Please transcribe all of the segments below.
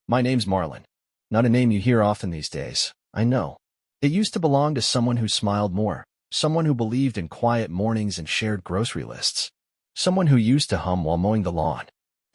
My name's Marlon. Not a name you hear often these days, I know. It used to belong to someone who smiled more, someone who believed in quiet mornings and shared grocery lists, someone who used to hum while mowing the lawn.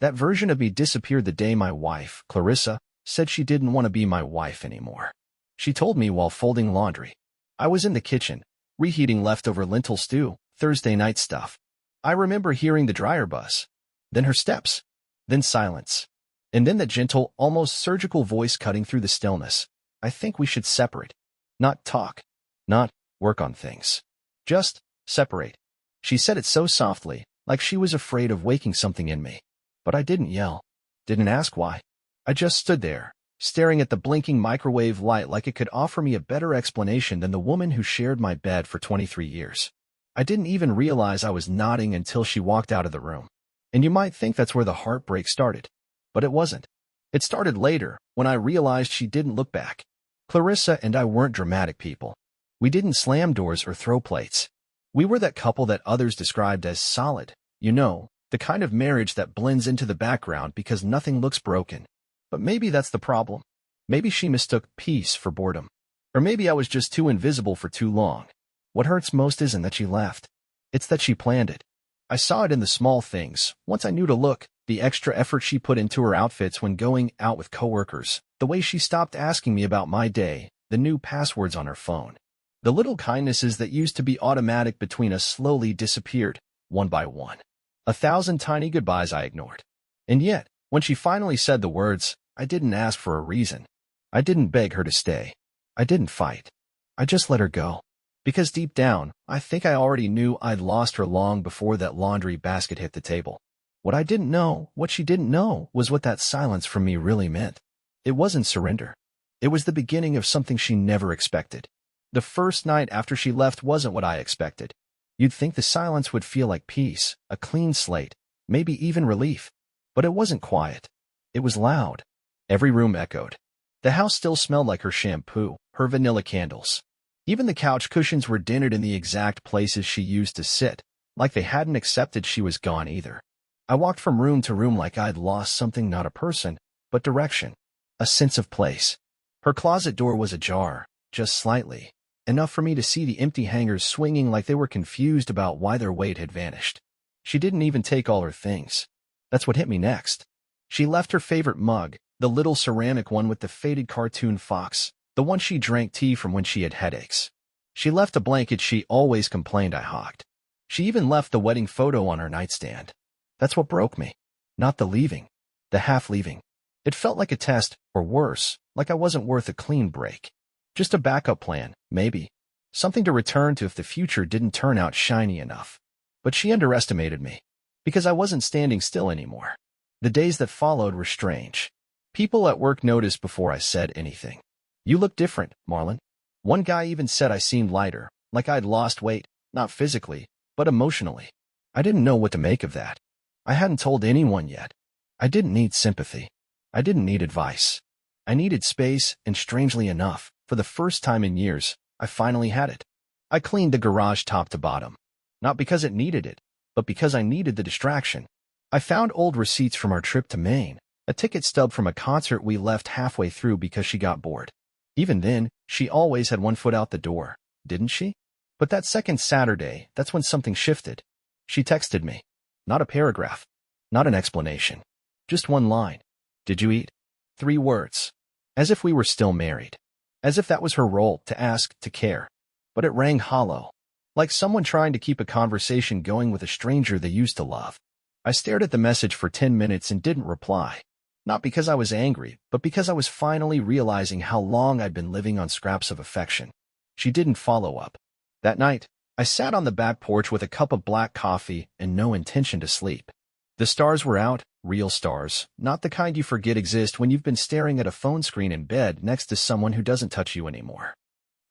That version of me disappeared the day my wife, Clarissa, said she didn't want to be my wife anymore. She told me while folding laundry. I was in the kitchen, reheating leftover lentil stew, Thursday night stuff. I remember hearing the dryer buzz, then her steps, then silence, and then that gentle, almost surgical voice cutting through the stillness. I think we should separate. Not talk. Not work on things. Just separate. She said it so softly, like she was afraid of waking something in me. But I didn't yell. Didn't ask why. I just stood there, staring at the blinking microwave light like it could offer me a better explanation than the woman who shared my bed for 23 years. I didn't even realize I was nodding until she walked out of the room. And you might think that's where the heartbreak started. But it wasn't. It started later, when I realized she didn't look back. Clarissa and I weren't dramatic people. We didn't slam doors or throw plates. We were that couple that others described as solid. You know, the kind of marriage that blends into the background because nothing looks broken. But maybe that's the problem. Maybe she mistook peace for boredom. Or maybe I was just too invisible for too long. What hurts most isn't that she left. It's that she planned it. I saw it in the small things. Once I knew to look, the extra effort she put into her outfits when going out with coworkers, the way she stopped asking me about my day, the new passwords on her phone. The little kindnesses that used to be automatic between us slowly disappeared, one by one. 1,000 tiny goodbyes I ignored. And yet, when she finally said the words, I didn't ask for a reason. I didn't beg her to stay. I didn't fight. I just let her go. Because deep down, I think I already knew I'd lost her long before that laundry basket hit the table. What I didn't know, what she didn't know, was what that silence from me really meant. It wasn't surrender. It was the beginning of something she never expected. The first night after she left wasn't what I expected. You'd think the silence would feel like peace, a clean slate, maybe even relief. But it wasn't quiet. It was loud. Every room echoed. The house still smelled like her shampoo, her vanilla candles. Even the couch cushions were dinted in the exact places she used to sit, like they hadn't accepted she was gone either. I walked from room to room like I'd lost something, not a person, but direction, a sense of place. Her closet door was ajar, just slightly, enough for me to see the empty hangers swinging like they were confused about why their weight had vanished. She didn't even take all her things. That's what hit me next. She left her favorite mug, the little ceramic one with the faded cartoon fox, the one she drank tea from when she had headaches. She left a blanket she always complained I hogged. She even left the wedding photo on her nightstand. That's what broke me. Not the leaving. The half-leaving. It felt like a test, or worse, like I wasn't worth a clean break. Just a backup plan, maybe. Something to return to if the future didn't turn out shiny enough. But she underestimated me. Because I wasn't standing still anymore. The days that followed were strange. People at work noticed before I said anything. You look different, Marlon. One guy even said I seemed lighter, like I'd lost weight, not physically, but emotionally. I didn't know what to make of that. I hadn't told anyone yet. I didn't need sympathy. I didn't need advice. I needed space, and strangely enough, for the first time in years, I finally had it. I cleaned the garage top to bottom. Not because it needed it, but because I needed the distraction. I found old receipts from our trip to Maine, a ticket stub from a concert we left halfway through because she got bored. Even then, she always had one foot out the door, didn't she? But that second Saturday, that's when something shifted. She texted me. Not a paragraph. Not an explanation. Just one line. Did you eat? 3 words. As if we were still married. As if that was her role, to ask, to care. But it rang hollow. Like someone trying to keep a conversation going with a stranger they used to love. I stared at the message for 10 minutes and didn't reply. Not because I was angry, but because I was finally realizing how long I'd been living on scraps of affection. She didn't follow up. That night, I sat on the back porch with a cup of black coffee and no intention to sleep. The stars were out, real stars, not the kind you forget exist when you've been staring at a phone screen in bed next to someone who doesn't touch you anymore.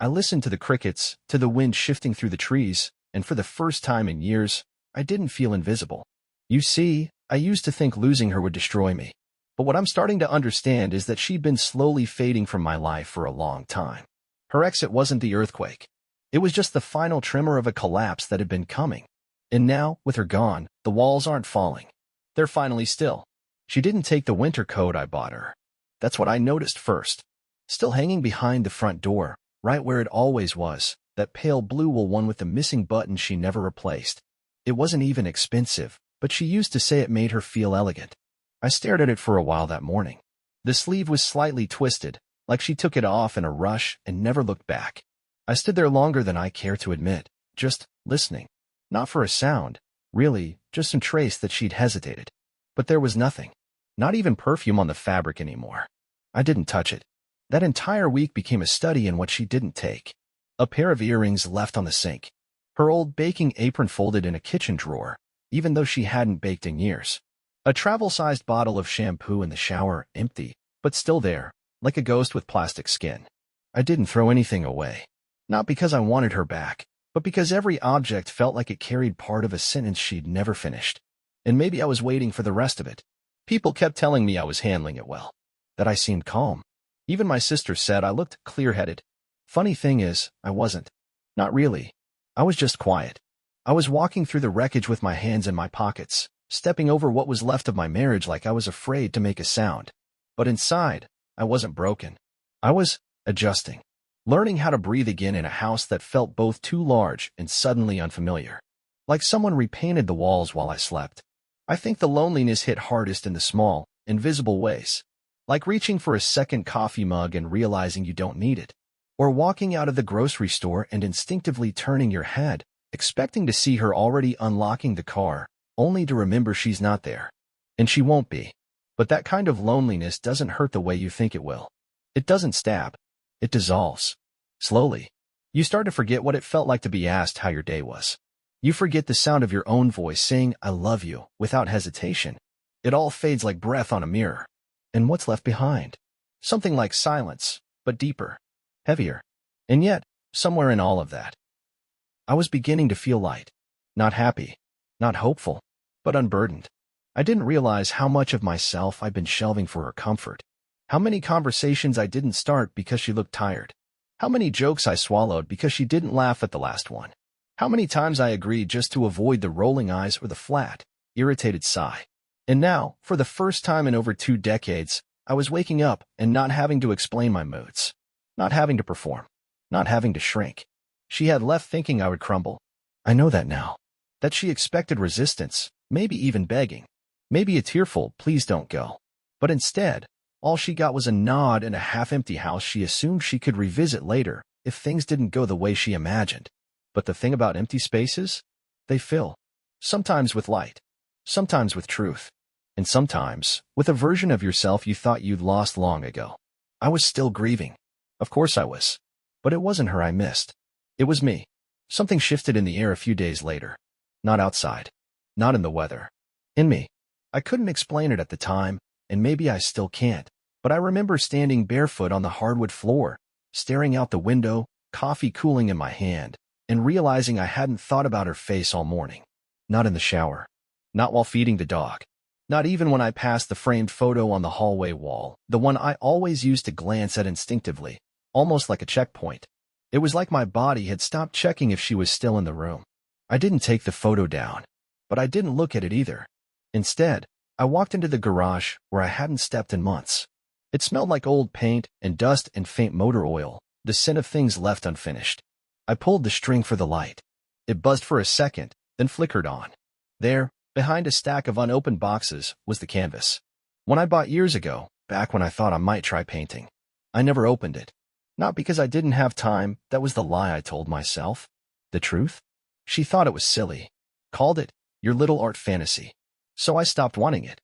I listened to the crickets, to the wind shifting through the trees, and for the first time in years, I didn't feel invisible. You see, I used to think losing her would destroy me. But what I'm starting to understand is that she'd been slowly fading from my life for a long time. Her exit wasn't the earthquake. It was just the final tremor of a collapse that had been coming. And now, with her gone, the walls aren't falling. They're finally still. She didn't take the winter coat I bought her. That's what I noticed first. Still hanging behind the front door, right where it always was, that pale blue wool one with the missing button she never replaced. It wasn't even expensive, but she used to say it made her feel elegant. I stared at it for a while that morning. The sleeve was slightly twisted, like she took it off in a rush and never looked back. I stood there longer than I care to admit, just listening. Not for a sound, really, just some trace that she'd hesitated. But there was nothing. Not even perfume on the fabric anymore. I didn't touch it. That entire week became a study in what she didn't take. A pair of earrings left on the sink. Her old baking apron folded in a kitchen drawer, even though she hadn't baked in years. A travel-sized bottle of shampoo in the shower, empty, but still there, like a ghost with plastic skin. I didn't throw anything away. Not because I wanted her back, but because every object felt like it carried part of a sentence she'd never finished. And maybe I was waiting for the rest of it. People kept telling me I was handling it well, that I seemed calm. Even my sister said I looked clear-headed. Funny thing is, I wasn't. Not really. I was just quiet. I was walking through the wreckage with my hands in my pockets, stepping over what was left of my marriage like I was afraid to make a sound. But inside, I wasn't broken. I was adjusting, learning how to breathe again in a house that felt both too large and suddenly unfamiliar. Like someone repainted the walls while I slept. I think the loneliness hit hardest in the small, invisible ways. Like reaching for a second coffee mug and realizing you don't need it. Or walking out of the grocery store and instinctively turning your head, expecting to see her already unlocking the car, only to remember she's not there. And she won't be. But that kind of loneliness doesn't hurt the way you think it will. It doesn't stab. It dissolves. Slowly. You start to forget what it felt like to be asked how your day was. You forget the sound of your own voice saying, "I love you," without hesitation. It all fades like breath on a mirror. And what's left behind? Something like silence, but deeper, heavier. And yet, somewhere in all of that, I was beginning to feel light. Not happy, not hopeful, but unburdened. I didn't realize how much of myself I'd been shelving for her comfort. How many conversations I didn't start because she looked tired. How many jokes I swallowed because she didn't laugh at the last one. How many times I agreed just to avoid the rolling eyes or the flat, irritated sigh. And now, for the first time in over 2 decades, I was waking up and not having to explain my moods. Not having to perform. Not having to shrink. She had left thinking I would crumble. I know that now. That she expected resistance, maybe even begging. Maybe a tearful, "Please don't go." But instead, all she got was a nod and a half-empty house she assumed she could revisit later if things didn't go the way she imagined. But the thing about empty spaces? They fill. Sometimes with light. Sometimes with truth. And sometimes with a version of yourself you thought you'd lost long ago. I was still grieving. Of course I was. But it wasn't her I missed. It was me. Something shifted in the air a few days later. Not outside. Not in the weather. In me. I couldn't explain it at the time, and maybe I still can't. But I remember standing barefoot on the hardwood floor, staring out the window, coffee cooling in my hand, and realizing I hadn't thought about her face all morning. Not in the shower. Not while feeding the dog. Not even when I passed the framed photo on the hallway wall, the one I always used to glance at instinctively, almost like a checkpoint. It was like my body had stopped checking if she was still in the room. I didn't take the photo down, but I didn't look at it either. Instead, I walked into the garage where I hadn't stepped in months. It smelled like old paint and dust and faint motor oil, the scent of things left unfinished. I pulled the string for the light. It buzzed for a second, then flickered on. There, behind a stack of unopened boxes, was the canvas. One I bought years ago, back when I thought I might try painting. I never opened it. Not because I didn't have time, that was the lie I told myself. The truth? She thought it was silly. Called it, your little art fantasy. So I stopped wanting it.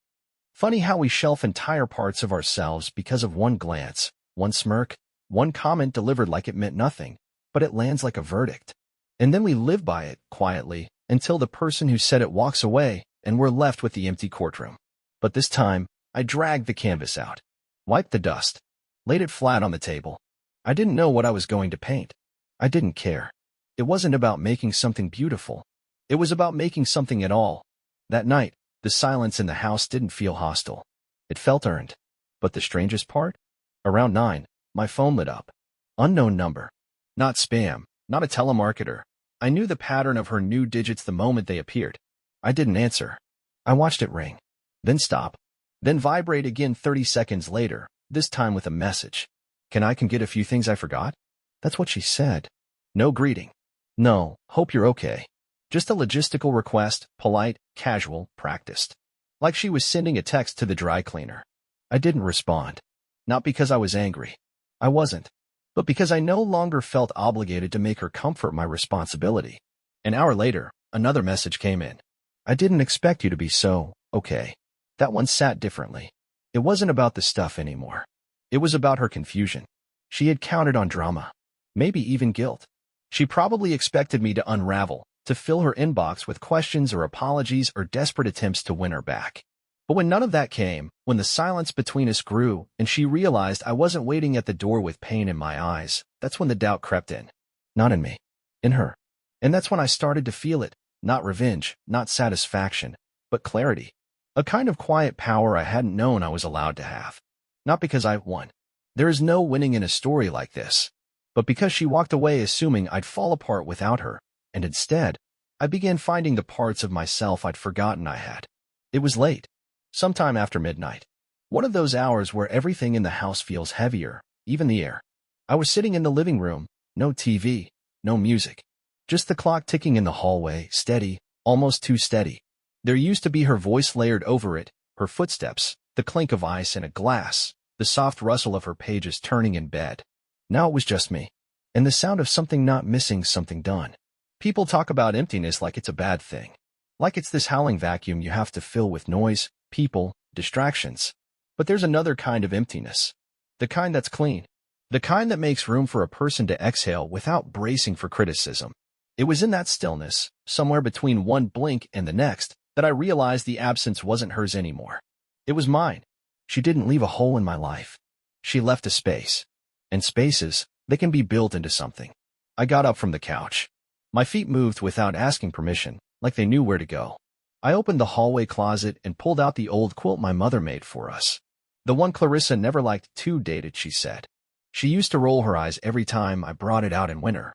Funny how we shelf entire parts of ourselves because of one glance, one smirk, one comment delivered like it meant nothing, but it lands like a verdict. And then we live by it, quietly, until the person who said it walks away, and we're left with the empty courtroom. But this time, I dragged the canvas out. Wiped the dust. Laid it flat on the table. I didn't know what I was going to paint. I didn't care. It wasn't about making something beautiful. It was about making something at all. That night, the silence in the house didn't feel hostile. It felt earned. But the strangest part? Around 9, my phone lit up. Unknown number. Not spam, not a telemarketer. I knew the pattern of her new digits the moment they appeared. I didn't answer. I watched it ring. Then stop. Then vibrate again 30 seconds later, this time with a message. Can I get a few things I forgot? That's what she said. No greeting. No, hope you're okay. Just a logistical request, polite, casual, practiced. Like she was sending a text to the dry cleaner. I didn't respond. Not because I was angry. I wasn't. But because I no longer felt obligated to make her comfort my responsibility. An hour later, another message came in. I didn't expect you to be so okay. That one sat differently. It wasn't about the stuff anymore. It was about her confusion. She had counted on drama. Maybe even guilt. She probably expected me to unravel, to fill her inbox with questions or apologies or desperate attempts to win her back. But when none of that came, when the silence between us grew, and she realized I wasn't waiting at the door with pain in my eyes, that's when the doubt crept in. Not in me. In her. And that's when I started to feel it. Not revenge, not satisfaction, but clarity. A kind of quiet power I hadn't known I was allowed to have. Not because I won. There is no winning in a story like this. But because she walked away assuming I'd fall apart without her, and instead, I began finding the parts of myself I'd forgotten I had. It was late. Sometime after midnight. One of those hours where everything in the house feels heavier, even the air. I was sitting in the living room, no TV, no music. Just the clock ticking in the hallway, steady, almost too steady. There used to be her voice layered over it, her footsteps, the clink of ice in a glass, the soft rustle of her pages turning in bed. Now it was just me. And the sound of something not missing, something done. People talk about emptiness like it's a bad thing. Like it's this howling vacuum you have to fill with noise, people, distractions. But there's another kind of emptiness. The kind that's clean. The kind that makes room for a person to exhale without bracing for criticism. It was in that stillness, somewhere between one blink and the next, that I realized the absence wasn't hers anymore. It was mine. She didn't leave a hole in my life. She left a space. And spaces, they can be built into something. I got up from the couch. My feet moved without asking permission, like they knew where to go. I opened the hallway closet and pulled out the old quilt my mother made for us. The one Clarissa never liked, too dated, she said. She used to roll her eyes every time I brought it out in winter.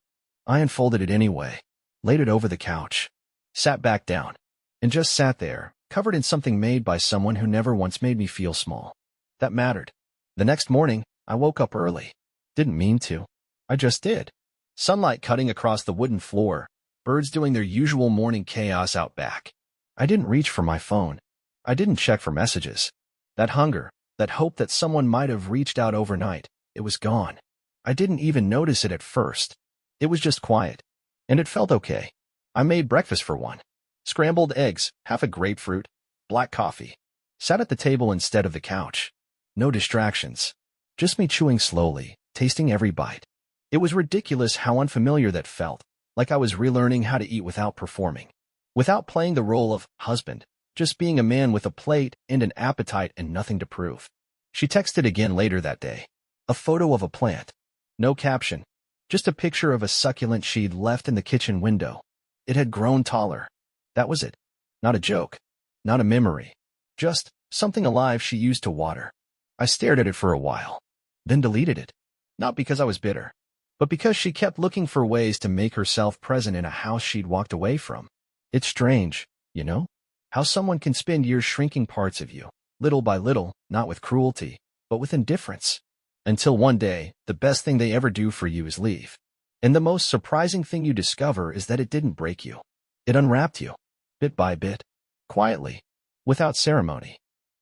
I unfolded it anyway, laid it over the couch, sat back down, and just sat there, covered in something made by someone who never once made me feel small. That mattered. The next morning, I woke up early. Didn't mean to. I just did. Sunlight cutting across the wooden floor, birds doing their usual morning chaos out back. I didn't reach for my phone. I didn't check for messages. That hunger, that hope that someone might have reached out overnight, it was gone. I didn't even notice it at first. It was just quiet. And it felt okay. I made breakfast for one. Scrambled eggs, half a grapefruit, black coffee. Sat at the table instead of the couch. No distractions. Just me chewing slowly, tasting every bite. It was ridiculous how unfamiliar that felt, like I was relearning how to eat without performing. Without playing the role of husband, just being a man with a plate and an appetite and nothing to prove. She texted again later that day. A photo of a plant. No caption. Just a picture of a succulent she'd left in the kitchen window. It had grown taller. That was it. Not a joke. Not a memory. Just something alive she used to water. I stared at it for a while. Then deleted it. Not because I was bitter, but because she kept looking for ways to make herself present in a house she'd walked away from. It's strange, you know? How someone can spend years shrinking parts of you, little by little, not with cruelty, but with indifference. Until one day, the best thing they ever do for you is leave. And the most surprising thing you discover is that it didn't break you. It unwrapped you, bit by bit, quietly, without ceremony.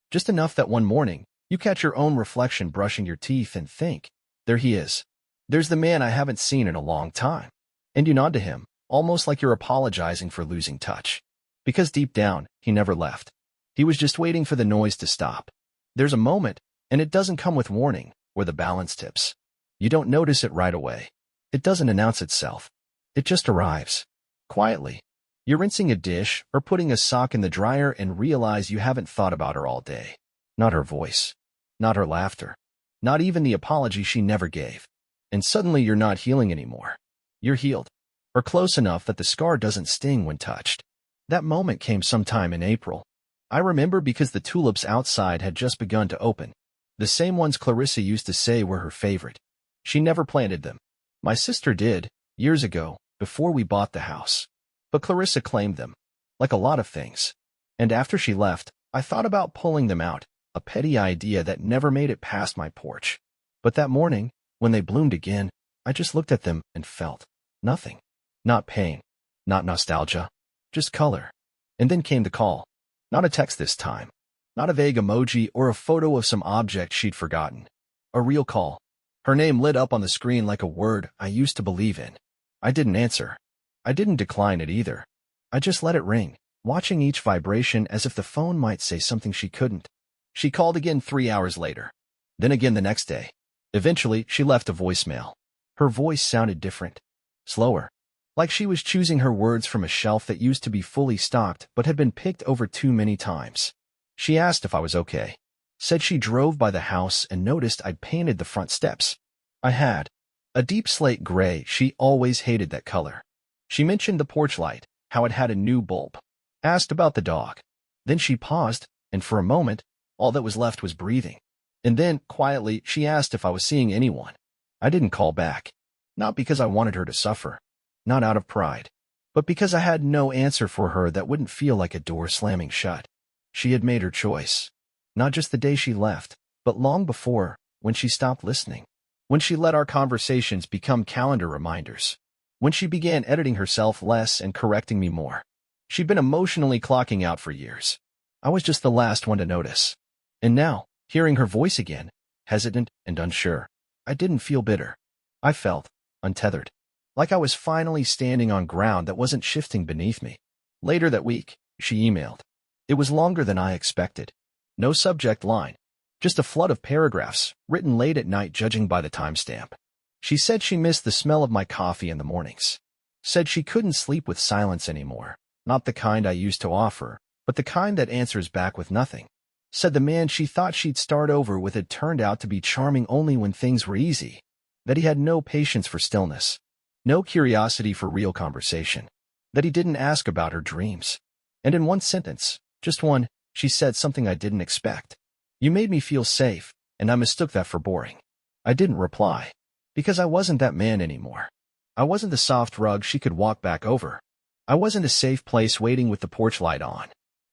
Just enough that one morning, you catch your own reflection brushing your teeth and think, there he is. There's the man I haven't seen in a long time. And you nod to him, almost like you're apologizing for losing touch. Because deep down, he never left. He was just waiting for the noise to stop. There's a moment, and it doesn't come with warning, where the balance tips. You don't notice it right away. It doesn't announce itself. It just arrives. Quietly. You're rinsing a dish or putting a sock in the dryer and realize you haven't thought about her all day. Not her voice. Not her laughter. Not even the apology she never gave. And suddenly you're not healing anymore. You're healed. Or close enough that the scar doesn't sting when touched. That moment came sometime in April. I remember because the tulips outside had just begun to open. The same ones Clarissa used to say were her favorite. She never planted them. My sister did, years ago, before we bought the house. But Clarissa claimed them, like a lot of things. And after she left, I thought about pulling them out, a petty idea that never made it past my porch. But that morning, when they bloomed again, I just looked at them and felt nothing. Not pain, not nostalgia, just color. And then came the call. Not a text this time. Not a vague emoji or a photo of some object she'd forgotten. A real call. Her name lit up on the screen like a word I used to believe in. I didn't answer. I didn't decline it either. I just let it ring, watching each vibration as if the phone might say something she couldn't. She called again 3 hours later. Then again the next day. Eventually, she left a voicemail. Her voice sounded different. Slower. Like she was choosing her words from a shelf that used to be fully stocked but had been picked over too many times. She asked if I was okay. Said she drove by the house and noticed I'd painted the front steps. I had. A deep slate gray. She always hated that color. She mentioned the porch light, how it had a new bulb. Asked about the dog. Then she paused, and for a moment, all that was left was breathing. And then, quietly, she asked if I was seeing anyone. I didn't call back. Not because I wanted her to suffer. Not out of pride. But because I had no answer for her that wouldn't feel like a door slamming shut. She had made her choice. Not just the day she left, but long before, when she stopped listening. When she let our conversations become calendar reminders. When she began editing herself less and correcting me more. She'd been emotionally clocking out for years. I was just the last one to notice. And now, hearing her voice again, hesitant and unsure, I didn't feel bitter. I felt untethered. Like I was finally standing on ground that wasn't shifting beneath me. Later that week, she emailed. It was longer than I expected. No subject line. Just a flood of paragraphs, written late at night judging by the timestamp. She said she missed the smell of my coffee in the mornings. Said she couldn't sleep with silence anymore. Not the kind I used to offer, but the kind that answers back with nothing. Said the man she thought she'd start over with had turned out to be charming only when things were easy. That he had no patience for stillness. No curiosity for real conversation. That he didn't ask about her dreams. And in one sentence, just one, she said something I didn't expect. You made me feel safe, and I mistook that for boring. I didn't reply. Because I wasn't that man anymore. I wasn't the soft rug she could walk back over. I wasn't a safe place waiting with the porch light on.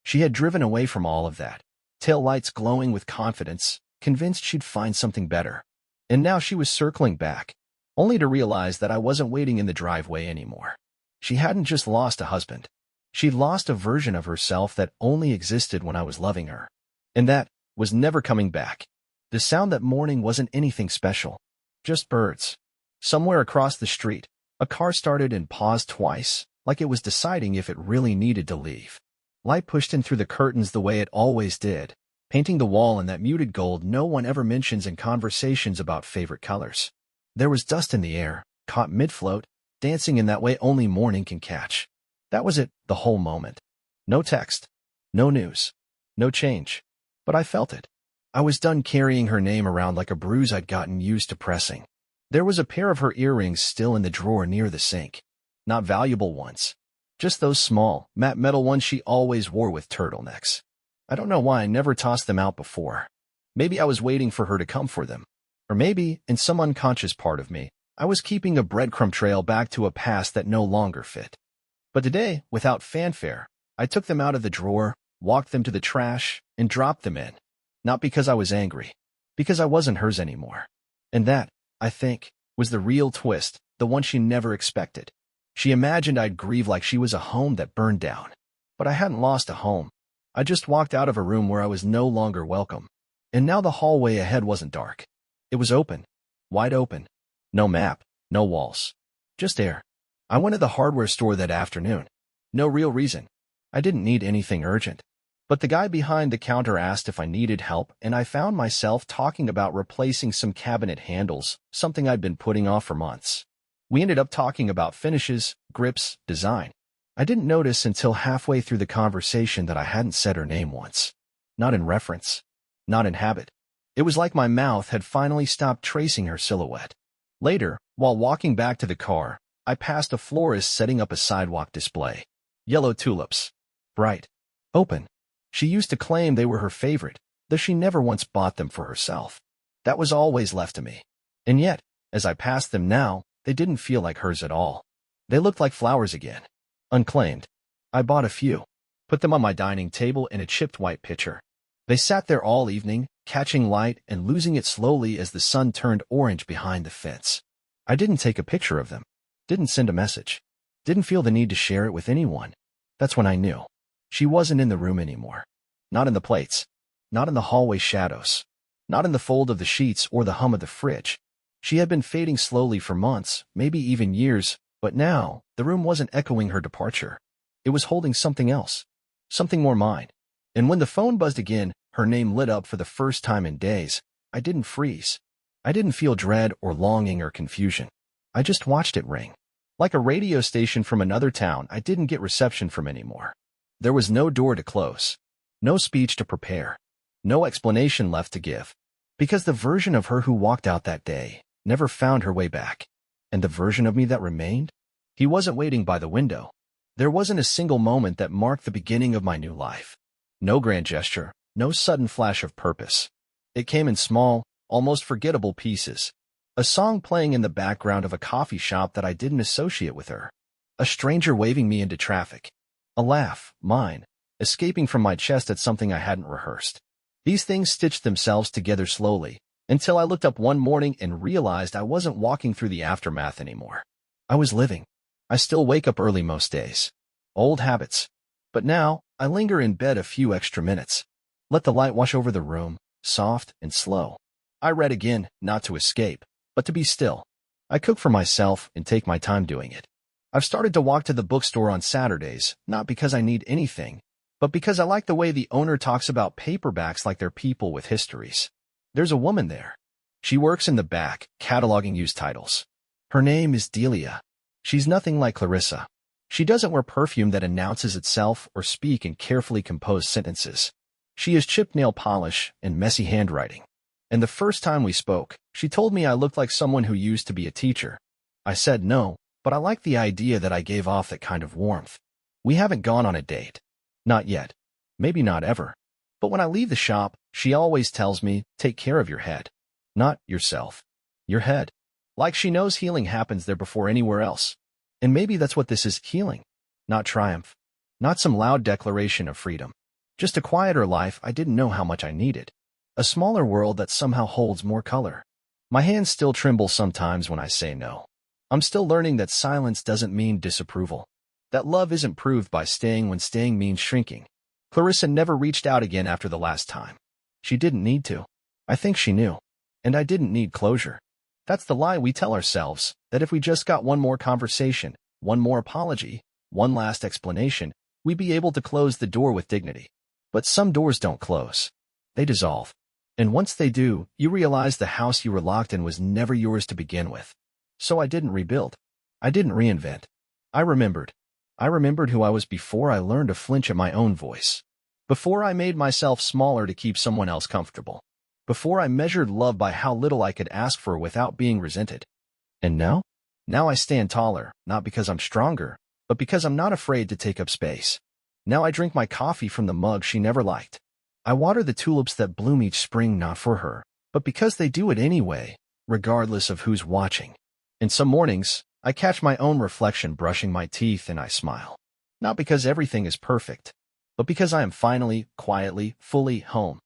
She had driven away from all of that. Tail lights glowing with confidence, convinced she'd find something better. And now she was circling back, only to realize that I wasn't waiting in the driveway anymore. She hadn't just lost a husband. She'd lost a version of herself that only existed when I was loving her. And that was never coming back. The sound that morning wasn't anything special. Just birds. Somewhere across the street, a car started and paused twice, like it was deciding if it really needed to leave. Light pushed in through the curtains the way it always did, painting the wall in that muted gold no one ever mentions in conversations about favorite colors. There was dust in the air, caught mid-float, dancing in that way only morning can catch. That was it, the whole moment. No text. No news. No change. But I felt it. I was done carrying her name around like a bruise I'd gotten used to pressing. There was a pair of her earrings still in the drawer near the sink. Not valuable ones. Just those small, matte metal ones she always wore with turtlenecks. I don't know why I never tossed them out before. Maybe I was waiting for her to come for them. Or maybe, in some unconscious part of me, I was keeping a breadcrumb trail back to a past that no longer fit. But today, without fanfare, I took them out of the drawer, walked them to the trash, and dropped them in. Not because I was angry. Because I wasn't hers anymore. And that, I think, was the real twist, the one she never expected. She imagined I'd grieve like she was a home that burned down. But I hadn't lost a home. I just walked out of a room where I was no longer welcome. And now the hallway ahead wasn't dark. It was open. Wide open. No map. No walls. Just air. I went to the hardware store that afternoon. No real reason. I didn't need anything urgent. But the guy behind the counter asked if I needed help, and I found myself talking about replacing some cabinet handles, something I'd been putting off for months. We ended up talking about finishes, grips, design. I didn't notice until halfway through the conversation that I hadn't said her name once. Not in reference. Not in habit. It was like my mouth had finally stopped tracing her silhouette. Later, while walking back to the car, I passed a florist setting up a sidewalk display. Yellow tulips. Bright. Open. She used to claim they were her favorite, though she never once bought them for herself. That was always left to me. And yet, as I passed them now, they didn't feel like hers at all. They looked like flowers again. Unclaimed. I bought a few. Put them on my dining table in a chipped white pitcher. They sat there all evening, catching light and losing it slowly as the sun turned orange behind the fence. I didn't take a picture of them, didn't send a message, didn't feel the need to share it with anyone. That's when I knew. She wasn't in the room anymore. Not in the plates, not in the hallway shadows, not in the fold of the sheets or the hum of the fridge. She had been fading slowly for months, maybe even years, but now, the room wasn't echoing her departure. It was holding something else, something more mine. And when the phone buzzed again, her name lit up for the first time in days. I didn't freeze. I didn't feel dread or longing or confusion. I just watched it ring. Like a radio station from another town I didn't get reception from anymore. There was no door to close, no speech to prepare, no explanation left to give. Because the version of her who walked out that day never found her way back. And the version of me that remained? He wasn't waiting by the window. There wasn't a single moment that marked the beginning of my new life. No grand gesture, no sudden flash of purpose. It came in small, almost forgettable pieces. A song playing in the background of a coffee shop that I didn't associate with her. A stranger waving me into traffic. A laugh, mine, escaping from my chest at something I hadn't rehearsed. These things stitched themselves together slowly, until I looked up one morning and realized I wasn't walking through the aftermath anymore. I was living. I still wake up early most days. Old habits. But now, I linger in bed a few extra minutes. Let the light wash over the room, soft and slow. I read again, not to escape, but to be still. I cook for myself and take my time doing it. I've started to walk to the bookstore on Saturdays, not because I need anything, but because I like the way the owner talks about paperbacks like they're people with histories. There's a woman there. She works in the back, cataloging used titles. Her name is Delia. She's nothing like Clarissa. She doesn't wear perfume that announces itself or speak in carefully composed sentences. She has chipped nail polish and messy handwriting. And the first time we spoke, she told me I looked like someone who used to be a teacher. I said no, but I like the idea that I gave off that kind of warmth. We haven't gone on a date. Not yet. Maybe not ever. But when I leave the shop, she always tells me, take care of your head. Not yourself. Your head. Like she knows healing happens there before anywhere else. And maybe that's what this is, healing. Not triumph. Not some loud declaration of freedom. Just a quieter life I didn't know how much I needed. A smaller world that somehow holds more color. My hands still tremble sometimes when I say no. I'm still learning that silence doesn't mean disapproval. That love isn't proved by staying when staying means shrinking. Clarissa never reached out again after the last time. She didn't need to. I think she knew. And I didn't need closure. That's the lie we tell ourselves, that if we just got one more conversation, one more apology, one last explanation, we'd be able to close the door with dignity. But some doors don't close. They dissolve. And once they do, you realize the house you were locked in was never yours to begin with. So I didn't rebuild. I didn't reinvent. I remembered. I remembered who I was before I learned to flinch at my own voice. Before I made myself smaller to keep someone else comfortable. Before I measured love by how little I could ask for without being resented. And now? Now I stand taller, not because I'm stronger, but because I'm not afraid to take up space. Now I drink my coffee from the mug she never liked. I water the tulips that bloom each spring not for her, but because they do it anyway, regardless of who's watching. And some mornings, I catch my own reflection brushing my teeth and I smile. Not because everything is perfect, but because I am finally, quietly, fully home.